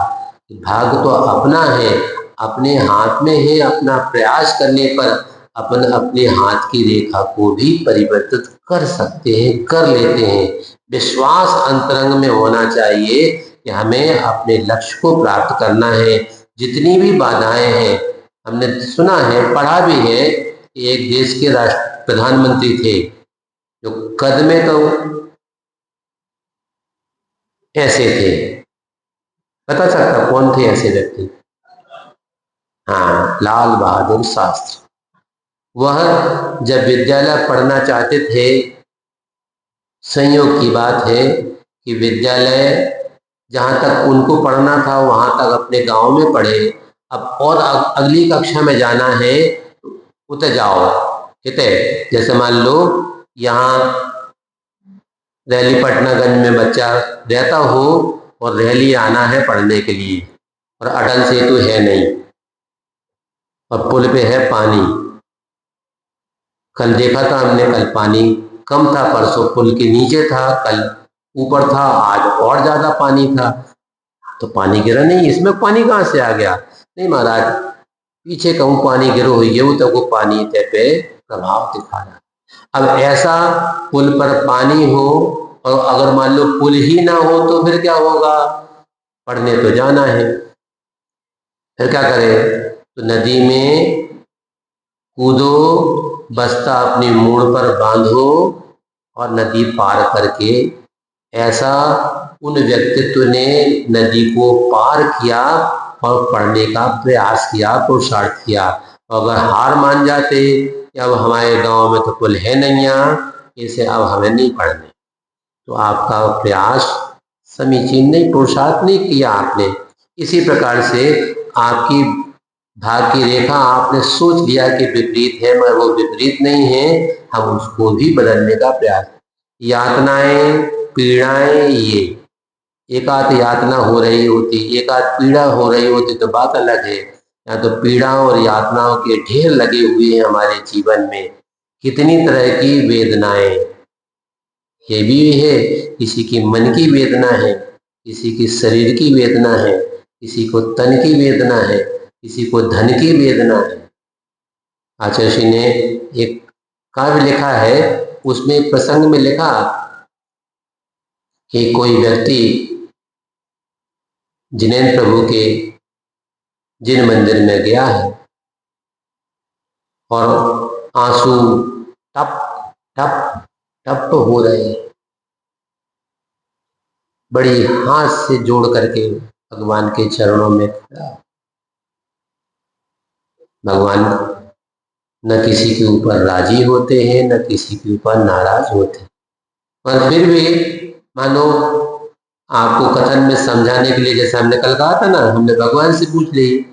कि भाग तो अपना है, अपने हाथ में है। अपना प्रयास करने पर अपन अपने हाथ की रेखा को भी परिवर्तित कर सकते हैं, कर लेते हैं। विश्वास अंतरंग में होना चाहिए कि हमें अपने लक्ष्य को प्राप्त करना है। जितनी भी बाधाएं हैं, हमने सुना है, पढ़ा भी है कि एक देश के राष्ट्र प्रधानमंत्री थे जो कद में तो ऐसे थे। बता सकता कौन थे ऐसे व्यक्ति? हाँ, लाल बहादुर शास्त्री। वह जब विद्यालय पढ़ना चाहते थे, संयोग की बात है कि विद्यालय जहाँ तक उनको पढ़ना था वहाँ तक अपने गांव में पढ़े। अब और अगली कक्षा में जाना है, उतर जाओ। ठीक है, जैसे मान लो यहाँ रैली पटनागंज में बच्चा रहता हो, और रैली आना है पढ़ने के लिए, और अटल सेतु है नहीं, और पुल पे है पानी। कल देखा था हमने, कल पानी कम था, परसों पुल के नीचे था, कल ऊपर था, आज और ज्यादा पानी था। तो पानी गिरा नहीं, इसमें पानी कहाँ से आ गया? नहीं महाराज, पीछे कहूँ पानी गिरो हुई है, तो को पानी ते पे प्रभाव दिखा रहा। अब ऐसा पुल पर पानी हो, और अगर मान लो पुल ही ना हो, तो फिर क्या होगा? पढ़ने तो जाना है, फिर क्या करें? तो नदी में कूदो, बस्ता अपनी मूड़ पर बांधो, और नदी पार करके। ऐसा उन व्यक्तित्व ने नदी को पार किया और पढ़ने का प्रयास किया, पुरुषार्थ किया। तो अगर हार मान जाते कि अब हमारे गांव में तो पुल है नहीं, यहाँ इसे अब हमें नहीं पढ़ने, तो आपका प्रयास समीचीन नहीं, पुरुषार्थ नहीं किया आपने। इसी प्रकार से आपकी भाग की रेखा आपने सोच लिया कि विपरीत है, मगर वो विपरीत नहीं है। हम उसको भी बदलने का प्रयास। यातनाएं, पीड़ाएं, ये एक आध यातना हो रही होती, एक आध पीड़ा हो रही होती तो बात अलग है। या तो पीड़ाओं और यातनाओं के ढेर लगे हुए हैं हमारे जीवन में। कितनी तरह की वेदनाएं, ये भी है। किसी की मन की वेदना है, किसी की शरीर की वेदना है, किसी को तन की वेदना है, किसी को धन की वेदना है। आचार्य ने एक काव्य लिखा है, उसमें एक प्रसंग में लिखा कि कोई व्यक्ति जिनेन्द्र प्रभु के जिन मंदिर में गया है, और आंसू टप टप टप हो रहे हैं, बड़ी हाथ से जोड़ करके भगवान के चरणों में खड़ा। भगवान न किसी के ऊपर राजी होते हैं, न किसी के ऊपर नाराज होते हैं, पर फिर भी मानो आपको कथन में समझाने के लिए, जैसे हमने कल कहा था ना, हमने भगवान से पूछ ली।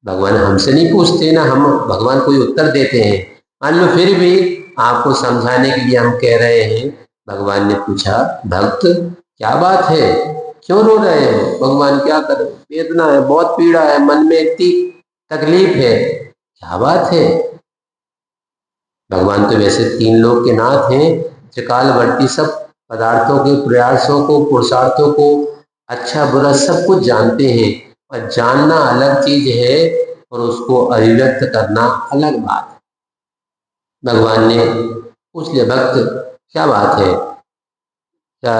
भगवान हमसे नहीं पूछते ना, हम भगवान को ही उत्तर देते हैं। मान लो फिर भी आपको समझाने के लिए हम कह रहे हैं। भगवान ने पूछा, भक्त क्या बात है, क्यों रो रहे हो? भगवान क्या करें, वेदना है, बहुत पीड़ा है, मन में इतनी तकलीफ है, क्या बात है? भगवान तो वैसे 3 लोक के नाथ हैं, त्रिकालवर्ती, सब पदार्थों के प्रयासों को, पुरुषार्थों को, अच्छा बुरा सब कुछ जानते हैं। और जानना अलग चीज है, और उसको अभिव्यक्त करना अलग बात है। भगवान ने पूछ लिया, भक्त क्या बात है, क्या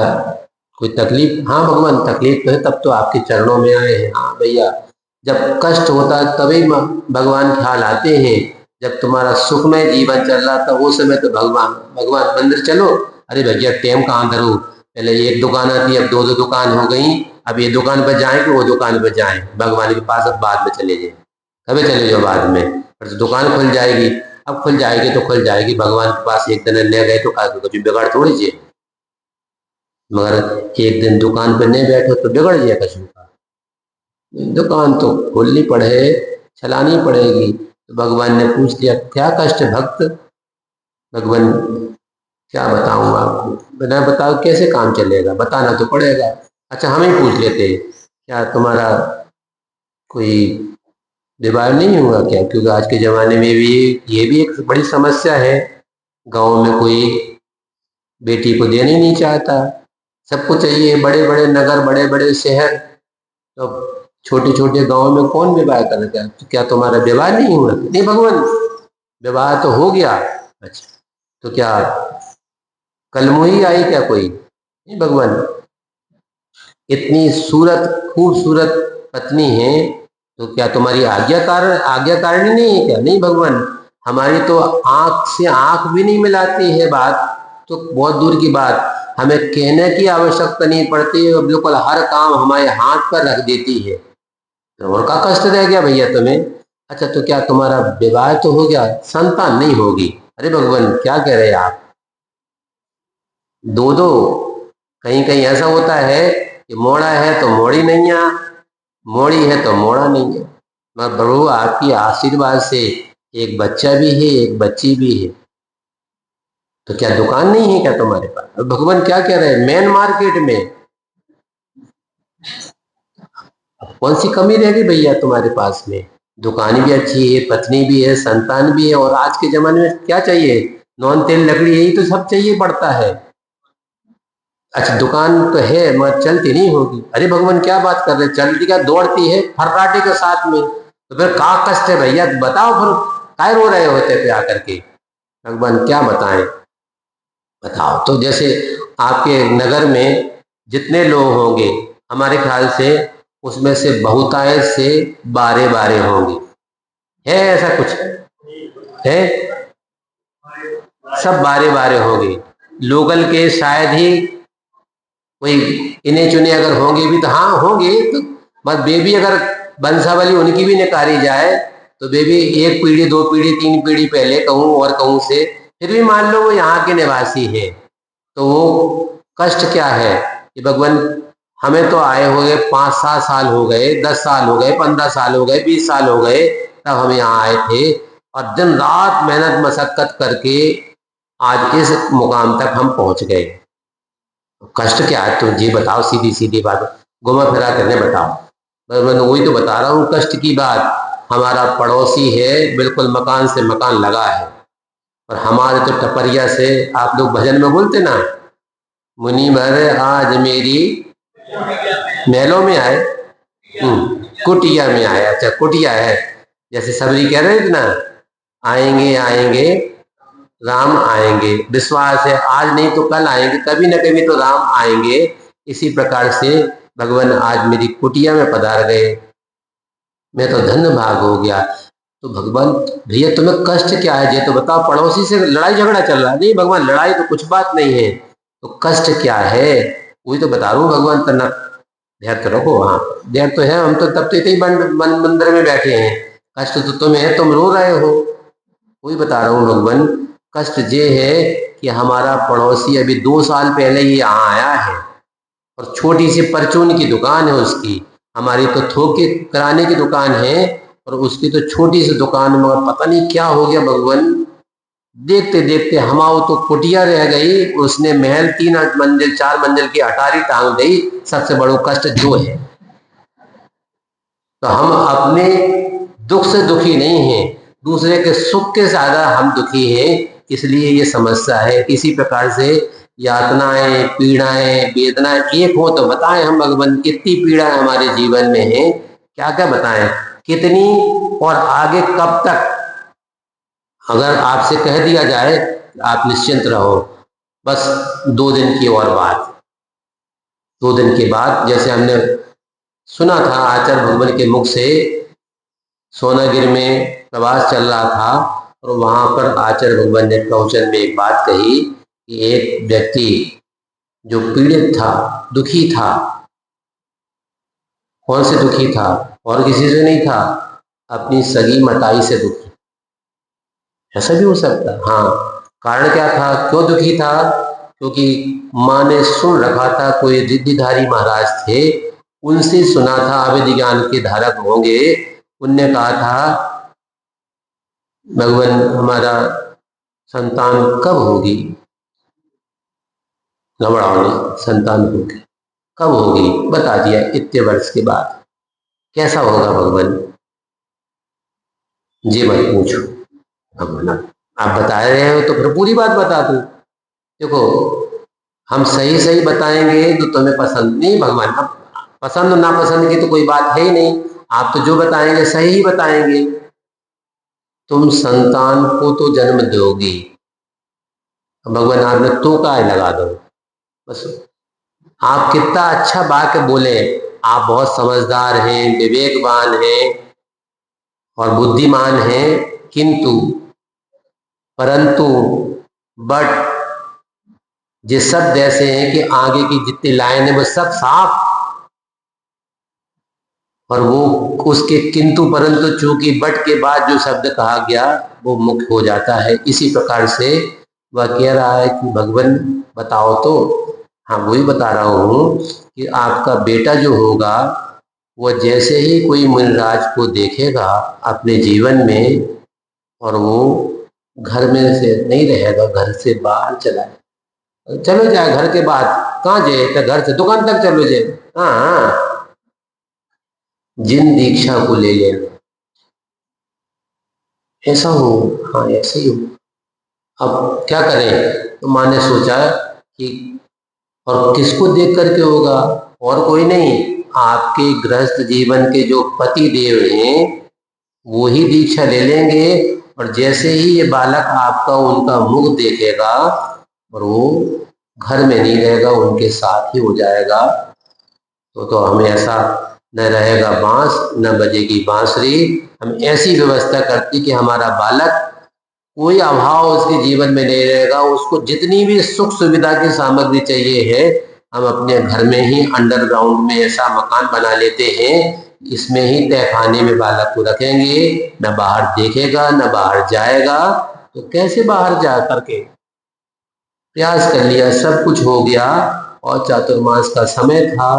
कोई तकलीफ? हाँ भगवान, तकलीफ तो है, तब तो आपके चरणों में आए हैं। हाँ भैया, जब कष्ट होता है तभी भगवान ख्याल आते हैं, जब तुम्हारा सुखमय जीवन चल रहा था वो समय तो भगवान भगवान मंदिर चलो, अरे भैया टेम कहाँ धरो, पहले एक दुकान आती अब दो दो दुकान हो गई, अब ये दुकान पर जाए कि वो दुकान पर जाए, भगवान के पास अब बाद में चले जाए, कभी चले जाओ बाद में, पर तो दुकान खुल जाएगी, अब खुल जाएगी तो खुल जाएगी, भगवान के पास एक दिन ले गए तो कुछ बिगाड़ थोड़ी जी, मगर एक दिन दुकान पे नहीं बैठो तो बिगड़ जाए कछु का, दुकान तो खोलनी पड़े, चलानी पड़ेगी। तो भगवान ने पूछ लिया क्या कष्ट भक्त, भगवान क्या बताऊं आपको, बिना बताओ कैसे काम चलेगा, बताना तो पड़ेगा। अच्छा हम ही पूछ लेते क्या तुम्हारा कोई विवाह नहीं हुआ क्या, क्योंकि आज के ज़माने में भी ये भी एक बड़ी समस्या है, गांव में कोई बेटी को देना ही नहीं चाहता, सबको चाहिए बड़े बड़े नगर बड़े बड़े शहर, तो छोटे छोटे गांव में कौन विवाह करेगा, तो क्या तुम्हारा विवाह नहीं हुआ, नहीं भगवान विवाह तो हो गया। अच्छा तो क्या कलमुही आई क्या कोई, नहीं भगवान इतनी खूबसूरत पत्नी है, तो क्या तुम्हारी आज्ञाकारिणी नहीं है क्या, नहीं भगवान हमारी तो आंख से आंख भी नहीं मिलाती है बात, तो बहुत दूर की बात, हमें कहने की आवश्यकता नहीं पड़ती, बिल्कुल हर काम हमारे हाथ पर रख देती है, तो और का कष्ट रह गया भैया तुम्हें। अच्छा तो क्या तुम्हारा विवाह तो हो गया, संतान नहीं होगी, अरे भगवान क्या कह रहे हैं आप, दो दो, कहीं कहीं ऐसा होता है कि मोड़ा है तो मोड़ी नहीं है, मोड़ी है तो मोड़ा नहीं है, मगर प्रभु आपकी आशीर्वाद से एक बच्चा भी है एक बच्ची भी है, तो क्या दुकान नहीं है क्या तुम्हारे पास, और भगवान क्या कह रहे हैं मेन मार्केट में, कौन सी कमी रह गई भैया तुम्हारे पास में, दुकान भी अच्छी है पत्नी भी है संतान भी है, और आज के जमाने में क्या चाहिए, नॉन तेल लकड़ी यही तो सब चाहिए पड़ता है। अच्छा दुकान तो है मगर चलती नहीं होगी, अरे भगवान क्या बात कर रहे, चलती क्या दौड़ती है फर्राटे के साथ में, तो फिर का कष्ट है भैया बताओ, फिर काय रो रहे होते पे आकर के, भगवान क्या बताएं, बताओ। तो जैसे आपके नगर में जितने लोग होंगे हमारे ख्याल से उसमें से बहुतायत से 12 होंगे, है ऐसा कुछ है, सब 12 होंगे, लोकल के शायद ही कोई इन्हें चुने अगर होंगे भी तो हाँ होंगे, तो बस बेबी अगर वंशावली उनकी भी निकाली जाए तो बेबी एक पीढ़ी दो पीढ़ी तीन पीढ़ी पहले कहूँ और कहूँ से फिर भी मान लो वो यहाँ के निवासी है, तो वो कष्ट क्या है कि भगवान हमें तो आए हो गए 5-7 साल हो गए 10 साल हो गए 15 साल हो गए 20 साल हो गए तब हम यहाँ आए थे, और दिन रात मेहनत मशक्कत करके आज इस मुकाम तक हम पहुंच गए, कष्ट क्या है तुम जी बताओ, सीधी सीधी बात घुमा फिरा करने बताओ, मैं वही तो बता रहा हूँ कष्ट की बात, हमारा पड़ोसी है बिल्कुल मकान से मकान लगा है, और हमारे तो टपरिया से आप लोग भजन में बोलते ना, मुनि भर आज मेरी महलों में आए, कुटिया में आए, अच्छा कुटिया है, जैसे सबरी कह रहे थे ना आएंगे आएंगे राम आएंगे, विश्वास है आज नहीं तो कल आएंगे, कभी न कभी तो राम आएंगे, इसी प्रकार से भगवान आज मेरी कुटिया में पधार गए, मैं तो धन्य भाग हो गया। तो भगवान भैया तुम्हें कष्ट क्या है ये तो बताओ, पड़ोसी से लड़ाई झगड़ा चल रहा है, नहीं भगवान लड़ाई तो कुछ बात नहीं है, तो कष्ट क्या है वही तो बता रहा हूँ भगवान, तना ध्यान तो रखो, हाँ ध्यान तो है, हम तो तब तो इतने मंदिर में बैठे हैं, कष्ट तो तुम्हें है, तुम रो रहे हो, वही बता रहा हूँ भगवान, कष्ट ये है कि हमारा पड़ोसी अभी 2 साल पहले ही यहाँ आया है, और छोटी सी परचून की दुकान है उसकी, हमारी तो थोक के कराने की दुकान है, और उसकी तो छोटी सी दुकान में, और पता नहीं क्या हो गया भगवान, देखते देखते हमाओ तो कुटिया रह गई, उसने महल 3 मंजिल 4 मंजिल की अटारी टांग गई, सबसे बड़ो कष्ट जो है, तो हम अपने दुख से दुखी नहीं हैं, दूसरे के सुख के ज्यादा हम दुखी हैं, इसलिए ये समस्या है, इसी प्रकार से यातनाएं पीड़ाएं वेदनाएं एक हो तो बताएं हम भगवान, कितनी पीड़ा हमारे जीवन में है, क्या क्या बताएं कितनी, और आगे कब तक, अगर आपसे कह दिया जाए आप निश्चिंत रहो, बस 2 दिन की और बात, 2 दिन के बाद जैसे हमने सुना था आचार्य भगवान के मुख से, सोनागिर में प्रवास चल रहा था, और वहां पर आचार्य भगवान ने प्रवचन में एक बात कही कि एक व्यक्ति जो पीड़ित था, दुखी था, कौन से दुखी था? और किसी से नहीं था, अपनी सगी मताई से दुखी। ऐसा भी हो सकता है। हाँ, कारण क्या था, क्यों दुखी था? क्योंकि माँ ने सुन रखा था, कोई रिद्धिधारी महाराज थे, उनसे सुना था, अवैध ज्ञान के धारक होंगे, उनने कहा था भगवान हमारा संतान कब होगी? घबराओ नहीं, संतान होगी। कब होगी? बता दिया, इतने वर्ष के बाद। कैसा होगा भगवान? जी मत पूछो भगवान, आप बता रहे हो तो फिर पूरी बात बता दूं। देखो, हम सही सही बताएंगे तो तुम्हें पसंद नहीं भगवान, अब पसंद नापसंद की तो कोई बात है ही नहीं, आप तो जो बताएंगे सही ही बताएंगे। तुम संतान को तो जन्म दोगी, भगवान आपने तो का लगा दो बस। आप कितना अच्छा वाक्य बोले, आप बहुत समझदार हैं, विवेकवान हैं और बुद्धिमान हैं, किंतु परंतु बट ये शब्द ऐसे हैं कि आगे की जितनी लाइन है वो सब साफ, और वो उसके किंतु परंतु चूंकि बट के बाद जो शब्द कहा गया वो मुख्य हो जाता है। इसी प्रकार से वह कह रहा है कि भगवान बताओ तो। हाँ, वही बता रहा हूँ कि आपका बेटा जो होगा वह जैसे ही कोई मुनिराज को देखेगा अपने जीवन में, और वो घर में से नहीं रहेगा, घर से बाहर चला चलो जाए, घर के बाद कहाँ जाए? तो घर से दुकान तक चलो जाए। हाँ, जिन दीक्षा को ले लेना, ऐसा हो। हाँ, ऐसे ही हो। अब क्या करें? तो माँ ने सोचा कि और किसको देख करके होगा? और कोई नहीं, आपके गृहस्थ जीवन के जो पति देव हैं वो ही दीक्षा ले लेंगे, और जैसे ही ये बालक आपका उनका मुख देखेगा और वो घर में नहीं रहेगा, उनके साथ ही हो जाएगा। तो हमें ऐसा न रहेगा बांस न बजेगी बांसुरी। हम ऐसी व्यवस्था करती कि हमारा बालक कोई अभाव उसके जीवन में नहीं रहेगा, उसको जितनी भी सुख सुविधा की सामग्री चाहिए है, हम अपने घर में ही अंडरग्राउंड में ऐसा मकान बना लेते हैं, इसमें ही तहखाने में बालक को रखेंगे, न बाहर देखेगा न बाहर जाएगा। तो कैसे बाहर जा करके? प्रयास कर लिया, सब कुछ हो गया, और चातुर्मास का समय था,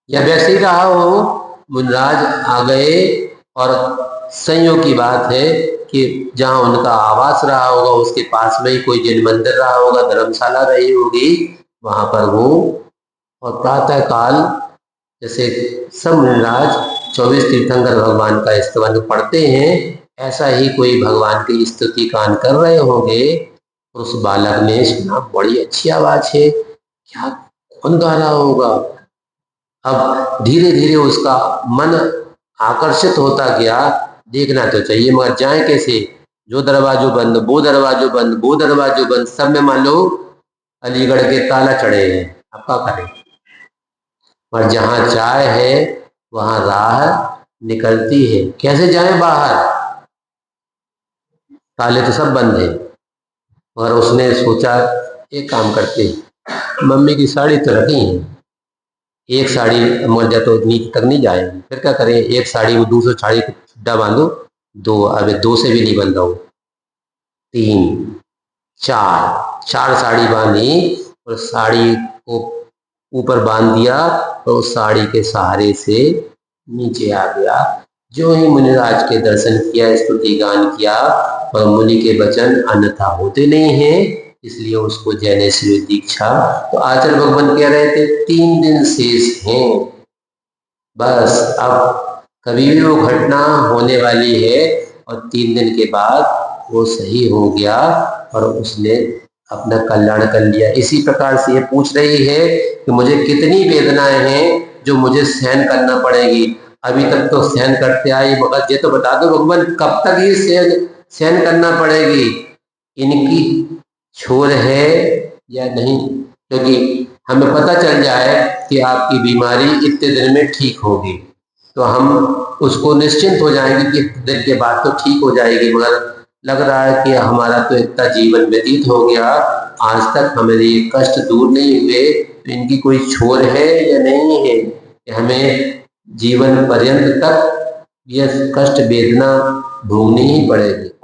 या वैसे ही रहा हो, मुनिराज आ गए, और संयोग की बात है कि जहाँ उनका आवास रहा होगा उसके पास में ही कोई जैन मंदिर रहा होगा, धर्मशाला रही होगी, वहां पर वो, और प्रातः काल जैसे सब मुनिराज 24 तीर्थंकर भगवान का स्तवन पढ़ते हैं, ऐसा ही कोई भगवान की स्तुति गान कर रहे होंगे। और उस बालक ने सुना, बड़ी अच्छी आवाज है, क्या कौन गा रहा होगा? अब धीरे धीरे उसका मन आकर्षित होता गया, देखना तो चाहिए मगर जाए कैसे? जो दरवाजों बंद, वो दरवाजों बंद, वो दरवाजों बंद, सब में मान लो अलीगढ़ के ताला चढ़े हैं, अब क्या करें? पर जहाँ चाय है वहां राह निकलती है, कैसे जाए बाहर? ताले तो सब बंद है। मगर उसने सोचा एक काम करते, मम्मी की साड़ी तो रखी है, एक साड़ी मर जाए तो नीचे तक नहीं जाएगी, फिर क्या करें? एक साड़ी वो दूसरी साड़ी को छुट्टा बांधो, दो, अब दो से भी नहीं बंधा हो, तीन, चार, चार साड़ी बांधी, और साड़ी को ऊपर बांध दिया, और उस साड़ी के सहारे से नीचे आ गया। जो ही मुनिराज के दर्शन किया, स्तुति गान किया, और मुनि के वचन अन्यथा होते नहीं हैं, इसलिए उसको जैनेश्वरी दीक्षा। तो आचार्य भगवान कह रहे थे 3 दिन शेष हैं, बस अब कभी भी वो घटना होने वाली है, और 3 दिन के बाद वो सही हो गया और उसने अपना कल्याण कर लिया। इसी प्रकार से ये पूछ रही है कि मुझे कितनी वेदनाएं हैं जो मुझे सहन करना पड़ेगी? अभी तक तो सहन करते आई, मगर ये तो बता दो भगवान, कब तक ये सहन करना पड़ेगी? इनकी छोर है या नहीं? क्योंकि हमें पता चल जाए कि आपकी बीमारी इतने दिन में ठीक होगी, तो हम उसको निश्चिंत हो जाएंगे कि इतने दिन के बाद तो ठीक हो जाएगी, मगर लग रहा है कि हमारा तो इतना जीवन व्यतीत हो गया, आज तक हमारे ये कष्ट दूर नहीं हुए, तो इनकी कोई छोर है या नहीं है कि हमें जीवन पर्यंत तक यह कष्ट वेदना भोगनी ही पड़ेगी।